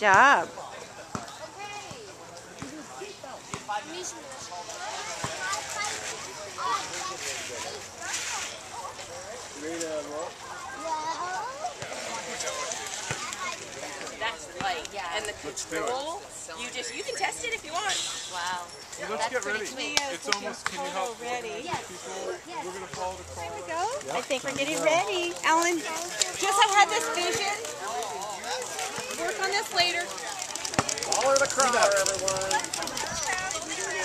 job. That's like, yeah. And the control, you can test it if you want. Wow. Well, let's get ready. It's almost, can you help ready. People? We're going to follow the call. There we go. Yep. I think we're getting ready. Alan, just have had this vision. Work on this later. Follow the crowd, everyone.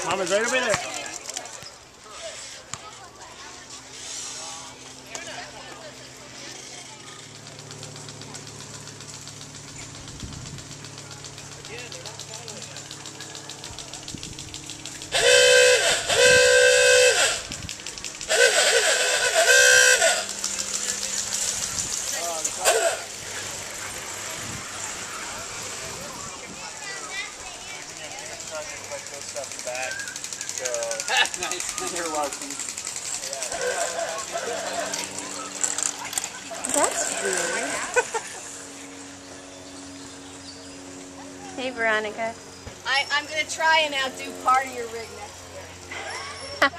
Mom is right over there. You're welcome. That's weird. Hey, Veronica. I'm going to try and outdo part of your rig next year. I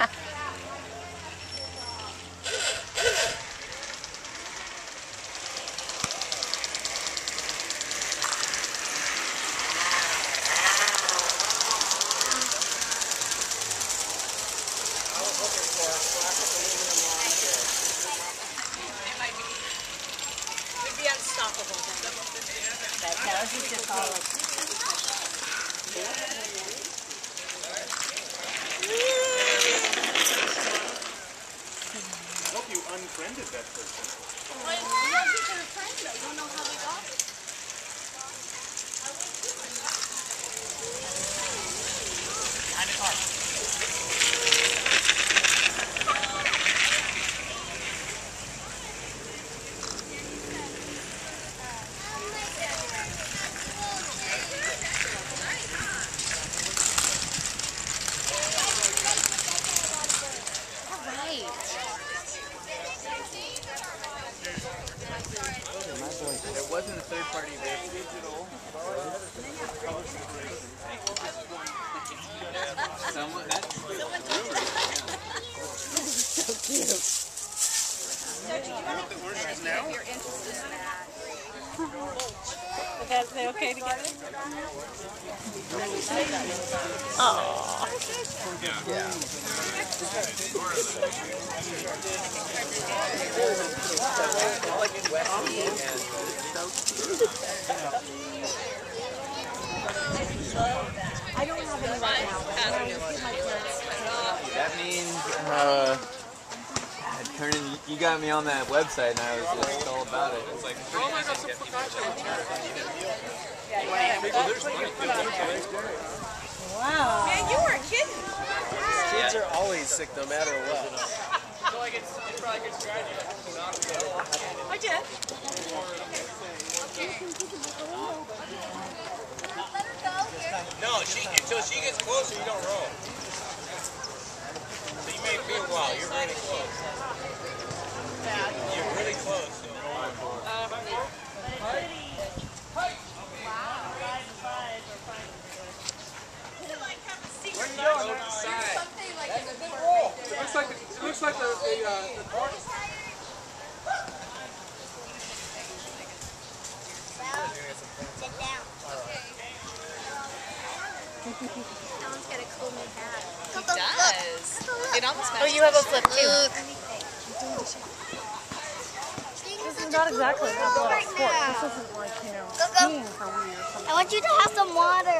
hope you unfriended that person. Well, you don't think they're friends though. You don't know how they got it. Behind the car. It wasn't a third party, it's digital. Someone, that's so cute. If you're interested in that. Are they okay together? Aww. Yeah. I don't have any right now. That means, turning, you got me on that website and I was just all about it. It's like, Oh my God, some focaccia. Wow. Man, you weren't kidding. Kids are always sick no matter what. So like it's probably a good strategy. I did. No, until she gets closer, you don't roll. So you may feel wow, you're really close. You're really close. So. Where are you going? It looks like the car. Alan's got a cool new hat. He does. It almost matches. Oh, you have a flip too. This is not exactly a sport. This isn't like, skiing for me or something. I want you to have some water.